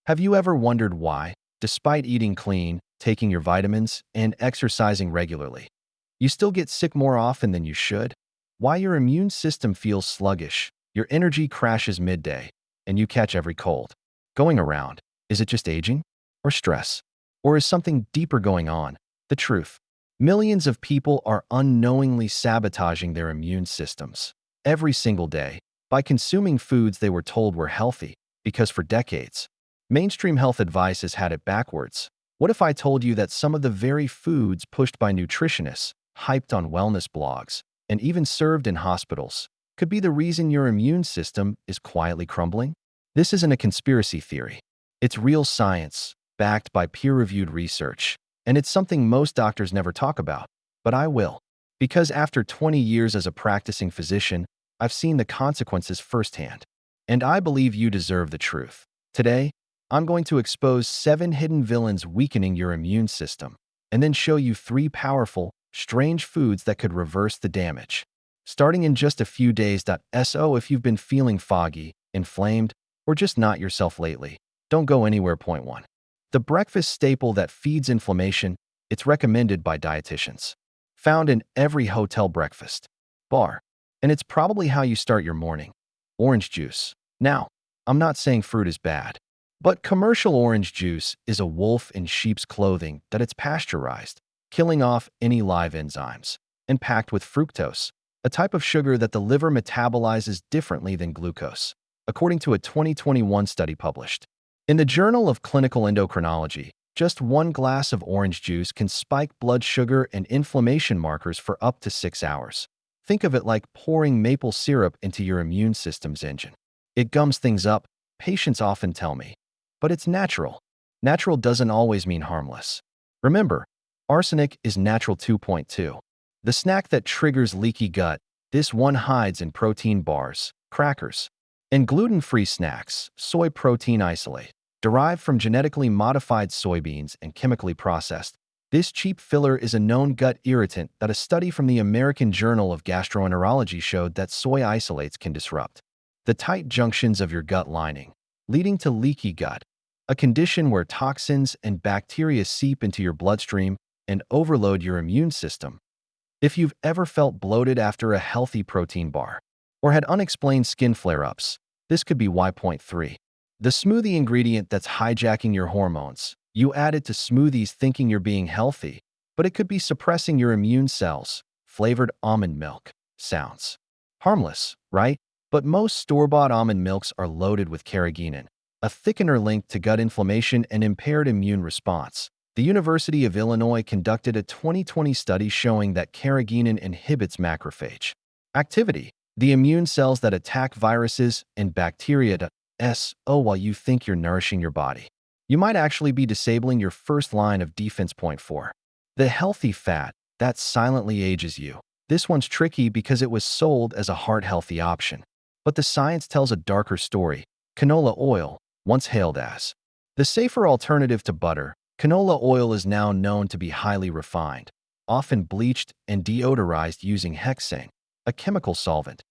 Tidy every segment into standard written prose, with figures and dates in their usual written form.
Have you ever wondered why, despite eating clean, taking your vitamins, and exercising regularly, you still get sick more often than you should? Why your immune system feels sluggish, your energy crashes midday, and you catch every cold going around? Is it just aging? Or stress? Or is something deeper going on? The truth: millions of people are unknowingly sabotaging their immune systems every single day by consuming foods they were told were healthy, because for decades, mainstream health advice has had it backwards. What if I told you that some of the very foods pushed by nutritionists, hyped on wellness blogs, and even served in hospitals could be the reason your immune system is quietly crumbling? This isn't a conspiracy theory. It's real science, backed by peer-reviewed research, and it's something most doctors never talk about. But I will. Because after 20 years as a practicing physician, I've seen the consequences firsthand. And I believe you deserve the truth. Today, I'm going to expose 7 hidden villains weakening your immune system, and then show you 3 powerful, strange foods that could reverse the damage. Starting in just a few days. So if you've been feeling foggy, inflamed, or just not yourself lately, don't go anywhere. Point 1. The breakfast staple that feeds inflammation. It's recommended by dietitians. Found in every hotel breakfast bar. And it's probably how you start your morning. Orange juice. Now, I'm not saying fruit is bad, but commercial orange juice is a wolf in sheep's clothing. That it's pasteurized, killing off any live enzymes, and packed with fructose, a type of sugar that the liver metabolizes differently than glucose, according to a 2021 study published in the Journal of Clinical Endocrinology. Just 1 glass of orange juice can spike blood sugar and inflammation markers for up to 6 hours. Think of it like pouring maple syrup into your immune system's engine. It gums things up, patients often tell me. But it's natural. Natural doesn't always mean harmless. Remember, arsenic is natural. 2.2. The snack that triggers leaky gut. This one hides in protein bars, crackers, and gluten-free snacks. Soy protein isolate, derived from genetically modified soybeans and chemically processed. This cheap filler is a known gut irritant that a study from the American Journal of Gastroenterology showed that soy isolates can disrupt the tight junctions of your gut lining, leading to leaky gut, a condition where toxins and bacteria seep into your bloodstream and overload your immune system. If you've ever felt bloated after a healthy protein bar, or had unexplained skin flare-ups, this could be why. Point 3. The smoothie ingredient that's hijacking your hormones. You add it to smoothies thinking you're being healthy, but it could be suppressing your immune cells. Flavored almond milk. Sounds harmless, right? But most store-bought almond milks are loaded with carrageenan, a thickener linked to gut inflammation and impaired immune response. The University of Illinois conducted a 2020 study showing that carrageenan inhibits macrophage activity, the immune cells that attack viruses and bacteria. While you think you're nourishing your body, you might actually be disabling your first line of defense. Point 4. The healthy fat that silently ages you. This one's tricky because it was sold as a heart-healthy option. But the science tells a darker story. Canola oil, once hailed as the safer alternative to butter, canola oil is now known to be highly refined, often bleached and deodorized using hexane, a chemical solvent.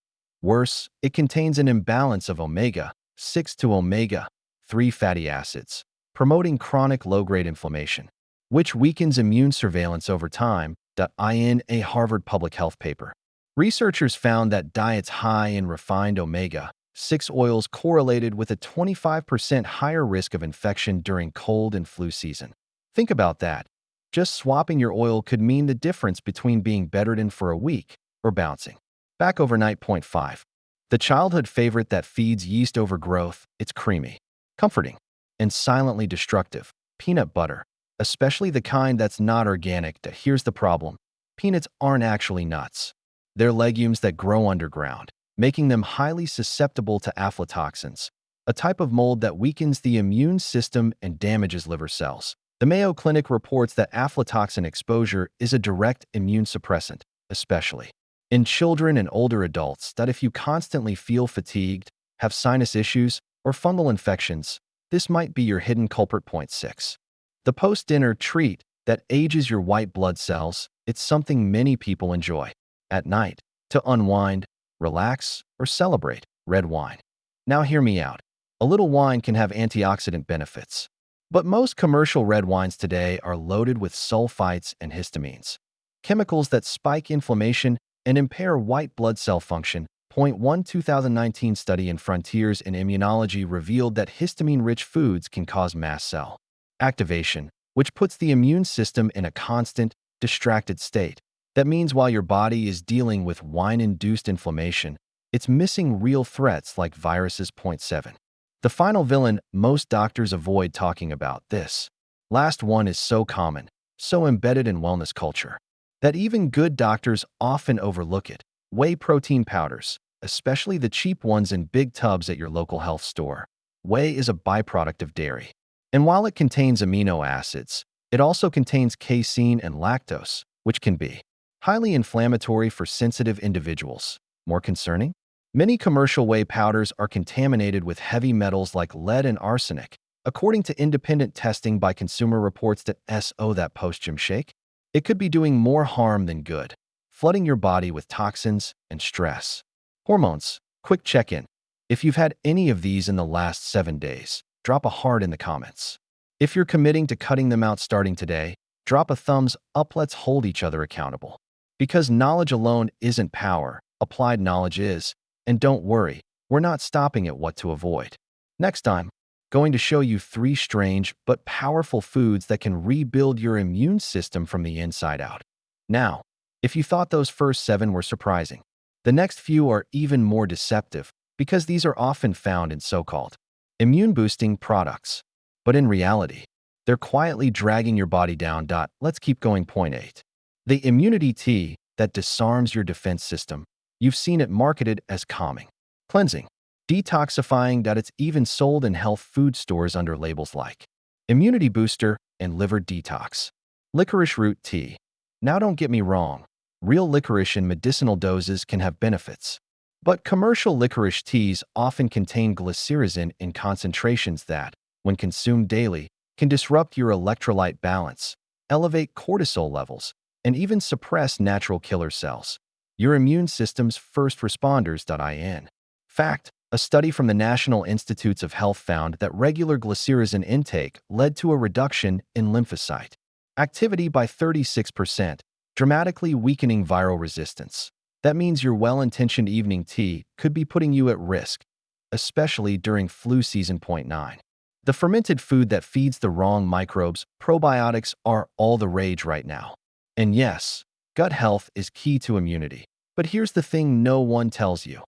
Worse, it contains an imbalance of omega-6 to omega-3 fatty acids, promoting chronic low-grade inflammation, which weakens immune surveillance over time. In a Harvard Public Health paper, researchers found that diets high in refined omega-6 oils correlated with a 25% higher risk of infection during cold and flu season. Think about that. Just swapping your oil could mean the difference between being bedridden for a week or bouncing back overnight. Point 5. The childhood favorite that feeds yeast overgrowth. It's creamy, comforting, and silently destructive. Peanut butter, especially the kind that's not organic. Here's the problem. Peanuts aren't actually nuts. They're legumes that grow underground, making them highly susceptible to aflatoxins, a type of mold that weakens the immune system and damages liver cells. The Mayo Clinic reports that aflatoxin exposure is a direct immune suppressant, especially in children and older adults. That if you constantly feel fatigued, have sinus issues, or fungal infections, this might be your hidden culprit. Point 6. The post-dinner treat that ages your white blood cells. It's something many people enjoy at night to unwind, relax, or celebrate. Red wine. Now hear me out. A little wine can have antioxidant benefits. But most commercial red wines today are loaded with sulfites and histamines, chemicals that spike inflammation and impair white blood cell function. Point 1 2019 study in Frontiers in Immunology revealed that histamine-rich foods can cause mast cell activation, which puts the immune system in a constant, distracted state. That means while your body is dealing with wine-induced inflammation, it's missing real threats like viruses. Point 7. The final villain most doctors avoid talking about. This last one is so common, so embedded in wellness culture, that even good doctors often overlook it. Whey protein powders, especially the cheap ones in big tubs at your local health store. Whey is a byproduct of dairy. And while it contains amino acids, it also contains casein and lactose, which can be highly inflammatory for sensitive individuals. More concerning? Many commercial whey powders are contaminated with heavy metals like lead and arsenic, according to independent testing by Consumer Reports. That post-gym shake, it could be doing more harm than good, flooding your body with toxins and stress. Hormones. Quick check-in. If you've had any of these in the last 7 days, drop a heart in the comments. If you're committing to cutting them out starting today, drop a thumbs up. Let's hold each other accountable. Because knowledge alone isn't power, applied knowledge is. And don't worry, we're not stopping at what to avoid. Next time, going to show you 3 strange but powerful foods that can rebuild your immune system from the inside out. Now, if you thought those first 7 were surprising, the next few are even more deceptive because these are often found in so-called immune-boosting products. But in reality, they're quietly dragging your body down. Let's keep going. Point 8. The immunity tea that disarms your defense system. You've seen it marketed as calming, cleansing, detoxifying. It's even sold in health food stores under labels like immunity booster and liver detox. Licorice root tea. Now don't get me wrong, real licorice in medicinal doses can have benefits. But commercial licorice teas often contain glycyrrhizin in concentrations that, when consumed daily, can disrupt your electrolyte balance, elevate cortisol levels, and even suppress natural killer cells. Your immune system's first responders. In fact, a study from the National Institutes of Health found that regular glycyrrhizin intake led to a reduction in lymphocyte activity by 36%, dramatically weakening viral resistance. That means your well-intentioned evening tea could be putting you at risk, especially during flu season. Point 9. The fermented food that feeds the wrong microbes. Probiotics are all the rage right now. And yes, gut health is key to immunity. But here's the thing no one tells you.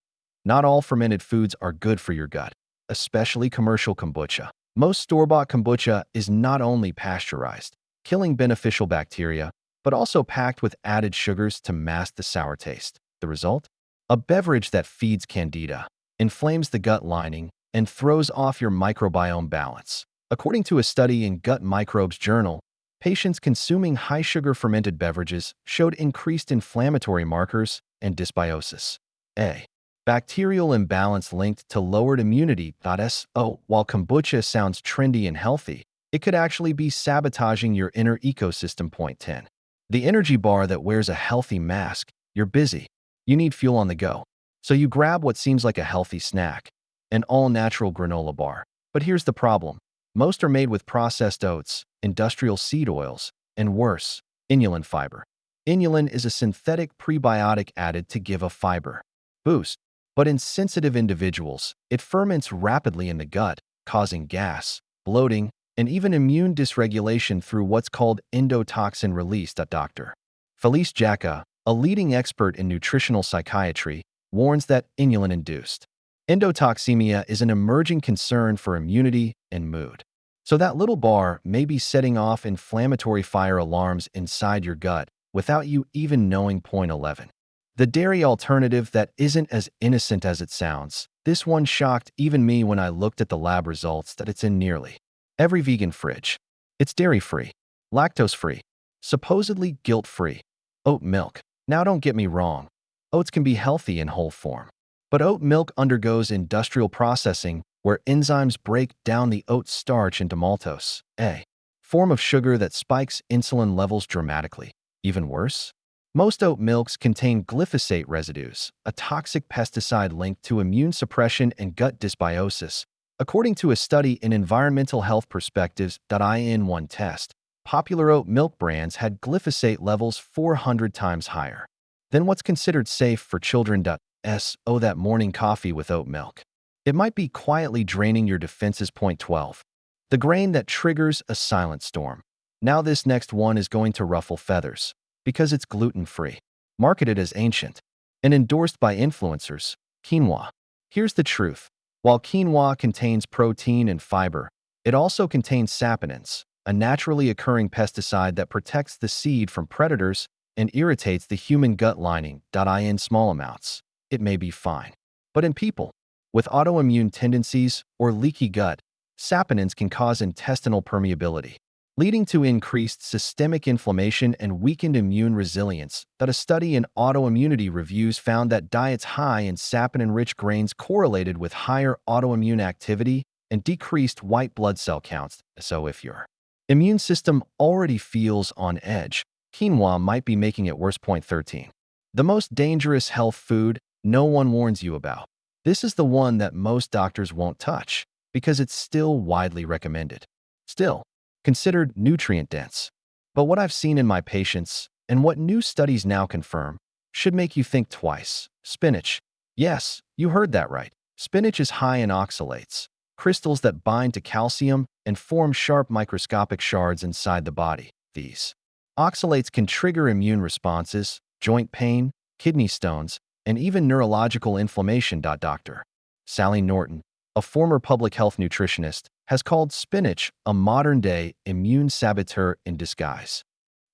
Not all fermented foods are good for your gut, especially commercial kombucha. Most store-bought kombucha is not only pasteurized, killing beneficial bacteria, but also packed with added sugars to mask the sour taste. The result? A beverage that feeds candida, inflames the gut lining, and throws off your microbiome balance. According to a study in Gut Microbes Journal, patients consuming high-sugar fermented beverages showed increased inflammatory markers and dysbiosis. A bacterial imbalance linked to lowered immunity. While kombucha sounds trendy and healthy, it could actually be sabotaging your inner ecosystem. Point 10. The energy bar that wears a healthy mask. You're busy. You need fuel on the go. So you grab what seems like a healthy snack, an all-natural granola bar. But here's the problem. Most are made with processed oats, industrial seed oils, and worse, inulin fiber. Inulin is a synthetic prebiotic added to give a fiber boost. But in sensitive individuals, it ferments rapidly in the gut, causing gas, bloating, and even immune dysregulation through what's called endotoxin release. Dr. Felice Jacka, a leading expert in nutritional psychiatry, warns that inulin-induced endotoxemia is an emerging concern for immunity and mood. So that little bar may be setting off inflammatory fire alarms inside your gut without you even knowing. Point 11. The dairy alternative that isn't as innocent as it sounds. This one shocked even me when I looked at the lab results that it's in nearly every vegan fridge. It's dairy-free, lactose-free, supposedly guilt-free. Oat milk. Now don't get me wrong, oats can be healthy in whole form. But oat milk undergoes industrial processing where enzymes break down the oat starch into maltose, a form of sugar that spikes insulin levels dramatically. Even worse, most oat milks contain glyphosate residues, a toxic pesticide linked to immune suppression and gut dysbiosis. According to a study in Environmental Health Perspectives.in one test, popular oat milk brands had glyphosate levels 400 times higher than what's considered safe for children. So that morning coffee with oat milk. It might be quietly draining your defenses. Point 12. The grain that triggers a silent storm. Now this next one is going to ruffle feathers because it's gluten-free, marketed as ancient, and endorsed by influencers, quinoa. Here's the truth. While quinoa contains protein and fiber, it also contains saponins, a naturally occurring pesticide that protects the seed from predators and irritates the human gut lining. In small amounts, it may be fine. But in people with autoimmune tendencies or leaky gut, saponins can cause intestinal permeability, leading to increased systemic inflammation and weakened immune resilience. A study in autoimmunity reviews found that diets high in saponin-rich grains correlated with higher autoimmune activity and decreased white blood cell counts. So if your immune system already feels on edge, quinoa might be making it worse. Point 13. The most dangerous health food no one warns you about. This is the one that most doctors won't touch because it's still widely recommended. Still considered nutrient-dense. But what I've seen in my patients and what new studies now confirm should make you think twice. Spinach. Yes, you heard that right. Spinach is high in oxalates, crystals that bind to calcium and form sharp microscopic shards inside the body. These oxalates can trigger immune responses, joint pain, kidney stones, and even neurological inflammation. Dr. Sally Norton, a former public health nutritionist, has called spinach a modern-day immune saboteur in disguise.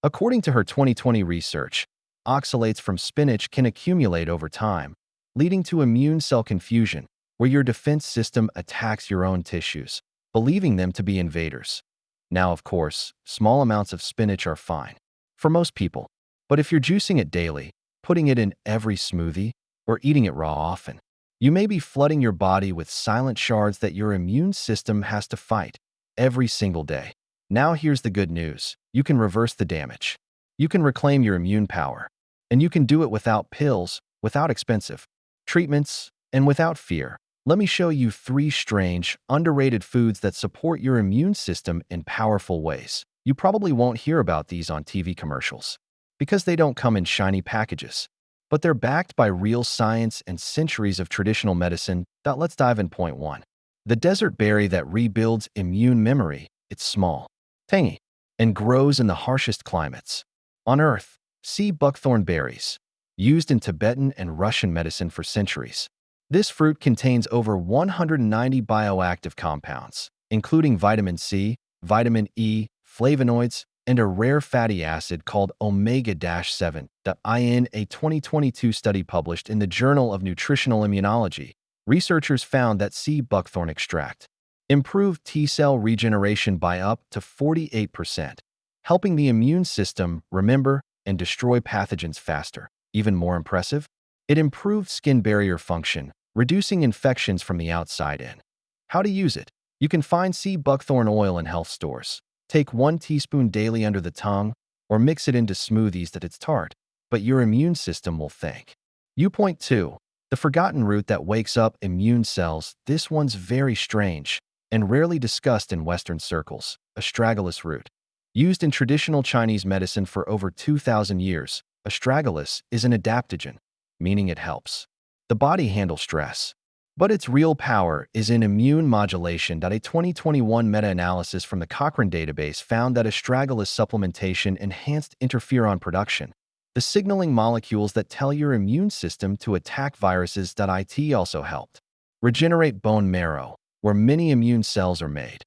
According to her 2020 research, oxalates from spinach can accumulate over time, leading to immune cell confusion, where your defense system attacks your own tissues, believing them to be invaders. Now, of course, small amounts of spinach are fine for most people, but if you're juicing it daily, putting it in every smoothie, or eating it raw often, you may be flooding your body with silent shards that your immune system has to fight every single day. Now here's the good news. You can reverse the damage. You can reclaim your immune power. And you can do it without pills, without expensive treatments, and without fear. Let me show you 3 strange, underrated foods that support your immune system in powerful ways. You probably won't hear about these on TV commercials because they don't come in shiny packages, but they're backed by real science and centuries of traditional medicine. Let's dive in. Point 1. The desert berry that rebuilds immune memory. It's small, tangy, and grows in the harshest climates on Earth. Sea buckthorn berries, used in Tibetan and Russian medicine for centuries. This fruit contains over 190 bioactive compounds, including vitamin C, vitamin E, flavonoids, and a rare fatty acid called omega-7. In a 2022 study published in the Journal of Nutritional Immunology, researchers found that sea buckthorn extract improved T-cell regeneration by up to 48%, helping the immune system remember and destroy pathogens faster. Even more impressive, it improved skin barrier function, reducing infections from the outside in. How to use it? You can find sea buckthorn oil in health stores. Take 1 teaspoon daily under the tongue, or mix it into smoothies that it's tart, but your immune system will thank you. Point 2. The forgotten root that wakes up immune cells. This one's very strange and rarely discussed in Western circles. Astragalus root. Used in traditional Chinese medicine for over 2,000 years, astragalus is an adaptogen, meaning it helps the body handle stress. But its real power is in immune modulation. A 2021 meta-analysis from the Cochrane database found that astragalus supplementation enhanced interferon production, the signaling molecules that tell your immune system to attack viruses. It also helped regenerate bone marrow, where many immune cells are made.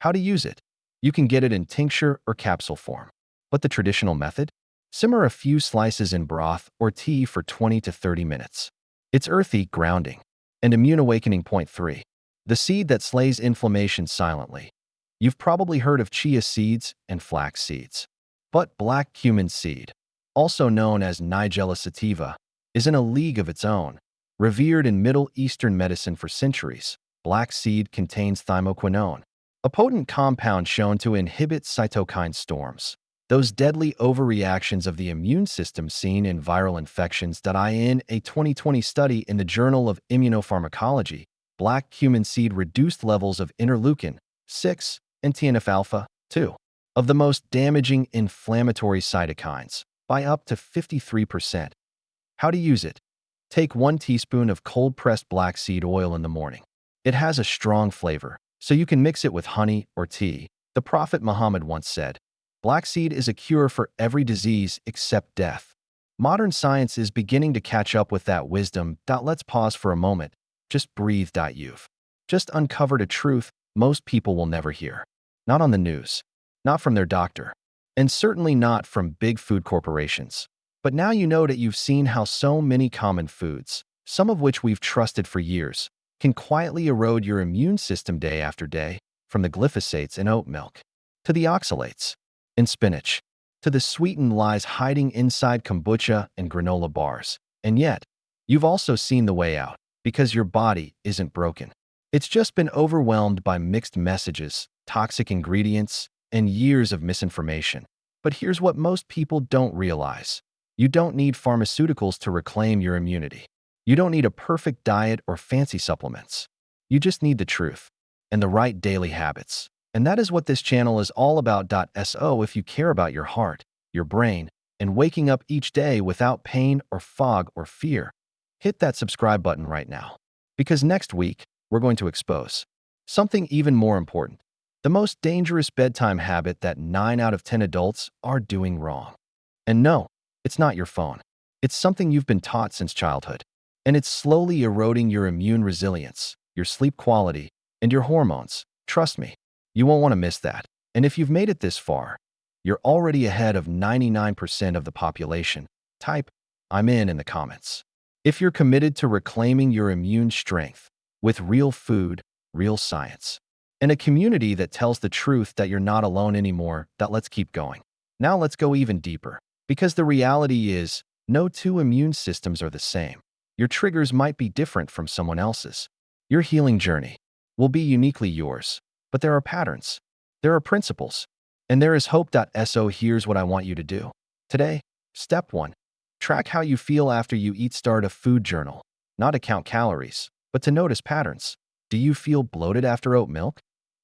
How to use it? You can get it in tincture or capsule form. But the traditional method? Simmer a few slices in broth or tea for 20 to 30 minutes. It's earthy, grounding, and immune awakening. Point 3. The seed that slays inflammation silently. You've probably heard of chia seeds and flax seeds. But black cumin seed, also known as Nigella sativa, is in a league of its own. Revered in Middle Eastern medicine for centuries, black seed contains thymoquinone, a potent compound shown to inhibit cytokine storms, those deadly overreactions of the immune system seen in viral infections. In a 2020 study in the Journal of Immunopharmacology, black cumin seed reduced levels of interleukin-6 and TNF-alpha, 2, of the most damaging inflammatory cytokines, by up to 53%. How to use it? Take 1 teaspoon of cold-pressed black seed oil in the morning. It has a strong flavor, so you can mix it with honey or tea. The Prophet Muhammad once said, "Black seed is a cure for every disease except death." Modern science is beginning to catch up with that wisdom. Let's pause for a moment. Just breathe. You've just uncovered a truth most people will never hear. Not on the news, not from their doctor, and certainly not from big food corporations. But now you know that you've seen how so many common foods, some of which we've trusted for years, can quietly erode your immune system day after day, from the glyphosates in oat milk, to the oxalates in spinach, to the sweetened lies hiding inside kombucha and granola bars. And yet, you've also seen the way out, because your body isn't broken. It's just been overwhelmed by mixed messages, toxic ingredients, and years of misinformation. But here's what most people don't realize. You don't need pharmaceuticals to reclaim your immunity. You don't need a perfect diet or fancy supplements. You just need the truth and the right daily habits. And that is what this channel is all about. So if you care about your heart, your brain, and waking up each day without pain or fog or fear, hit that subscribe button right now. Because next week, we're going to expose something even more important. The most dangerous bedtime habit that 9 out of 10 adults are doing wrong. And no, it's not your phone. It's something you've been taught since childhood. And it's slowly eroding your immune resilience, your sleep quality, and your hormones. Trust me, you won't want to miss that. And if you've made it this far, you're already ahead of 99% of the population. Type "I'm in" the comments. If you're committed to reclaiming your immune strength with real food, real science, and a community that tells the truth that you're not alone anymore, let's keep going. Now let's go even deeper. Because the reality is, no two immune systems are the same. Your triggers might be different from someone else's. Your healing journey will be uniquely yours. But there are patterns, there are principles, and there is hope. So here's what I want you to do. Today, step 1. Track how you feel after you eat. Start a food journal. Not to count calories, but to notice patterns. Do you feel bloated after oat milk?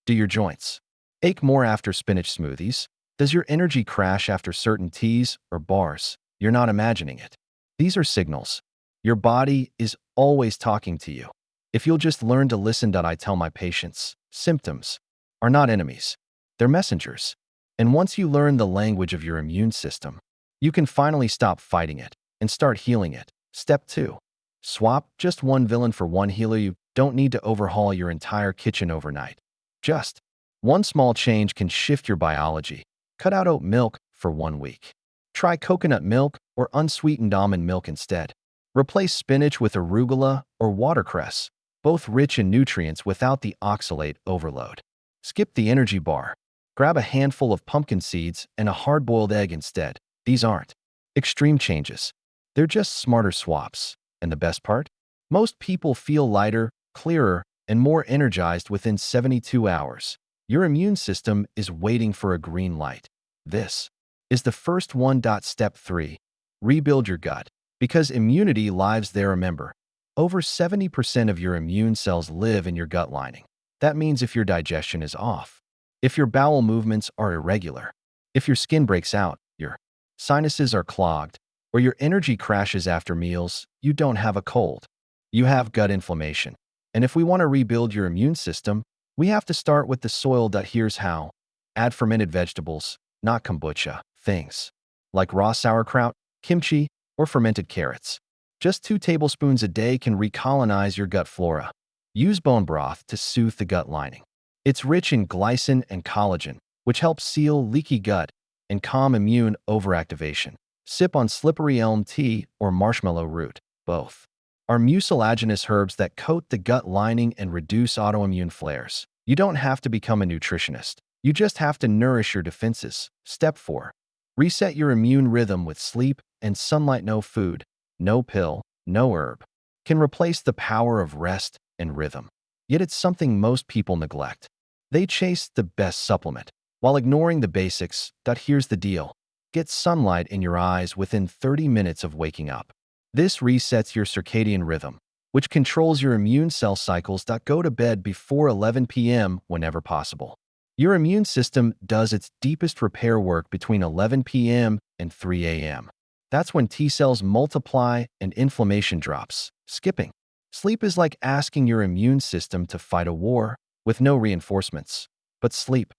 Do your joints ache more after spinach smoothies? Does your energy crash after certain teas or bars? You're not imagining it. These are signals. Your body is always talking to you. If you'll just learn to listen. I tell my patients, symptoms are not enemies. They're messengers. And once you learn the language of your immune system, you can finally stop fighting it and start healing it. Step 2. Swap just one villain for one healer. You don't need to overhaul your entire kitchen overnight. Just one small change can shift your biology. Cut out oat milk for 1 week. Try coconut milk or unsweetened almond milk instead. Replace spinach with arugula or watercress, both rich in nutrients without the oxalate overload. Skip the energy bar. Grab a handful of pumpkin seeds and a hard-boiled egg instead. These aren't extreme changes. They're just smarter swaps. And the best part? Most people feel lighter, clearer, and more energized within 72 hours. Your immune system is waiting for a green light. This is the first one. Step 3. Rebuild your gut. Because immunity lives there. Remember, over 70% of your immune cells live in your gut lining. That means if your digestion is off, if your bowel movements are irregular, if your skin breaks out, your sinuses are clogged, or your energy crashes after meals, you don't have a cold. You have gut inflammation. And if we want to rebuild your immune system, we have to start with the soil. Here's how. Add fermented vegetables, not kombucha. Things like raw sauerkraut, kimchi, or fermented carrots. Just 2 tablespoons a day can recolonize your gut flora. Use bone broth to soothe the gut lining. It's rich in glycine and collagen, which helps seal leaky gut and calm immune overactivation. Sip on slippery elm tea or marshmallow root. Both are mucilaginous herbs that coat the gut lining and reduce autoimmune flares. You don't have to become a nutritionist. You just have to nourish your defenses. Step 4. Reset your immune rhythm with sleep and sunlight. No food, no pill, no herb can replace the power of rest and rhythm. Yet it's something most people neglect. They chase the best supplement while ignoring the basics. Here's the deal. Get sunlight in your eyes within 30 minutes of waking up. This resets your circadian rhythm, which controls your immune cell cycles that go to bed before 11 p.m. whenever possible. Your immune system does its deepest repair work between 11 p.m. and 3 a.m. That's when T cells multiply and inflammation drops. Skipping sleep is like asking your immune system to fight a war with no reinforcements. But sleep,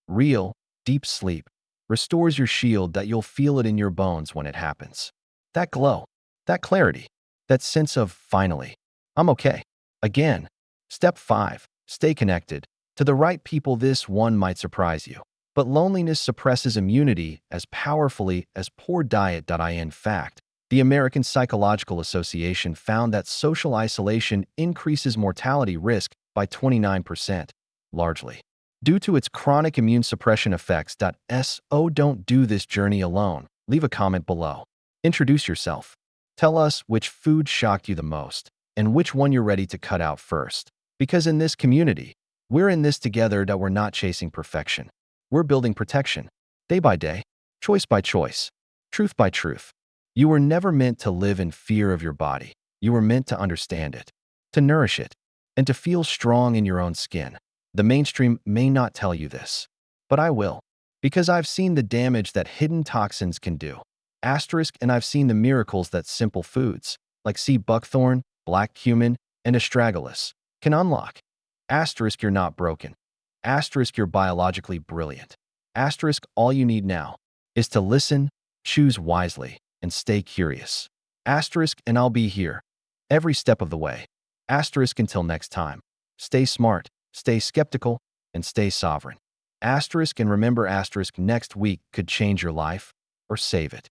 real, deep sleep, restores your shield that you'll feel it in your bones when it happens. That glow, that clarity, that sense of finally, I'm okay. Again, step 5, stay connected to the right people. This one might surprise you. But loneliness suppresses immunity as powerfully as poor diet. In fact, the American Psychological Association found that social isolation increases mortality risk by 29%, largely due to its chronic immune suppression effects. Don't do this journey alone. Leave a comment below. Introduce yourself. Tell us which food shocked you the most and which one you're ready to cut out first. Because in this community, we're in this together. We're not chasing perfection. We're building protection, day by day, choice by choice, truth by truth. You were never meant to live in fear of your body. You were meant to understand it, to nourish it, and to feel strong in your own skin. The mainstream may not tell you this, but I will, because I've seen the damage that hidden toxins can do. And I've seen the miracles that simple foods, like sea buckthorn, black cumin, and astragalus, can unlock. You're not broken. You're biologically brilliant. All you need now is to listen, choose wisely, and stay curious. And I'll be here every step of the way. Until next time, stay smart, stay skeptical, and stay sovereign. And remember, next week could change your life or save it.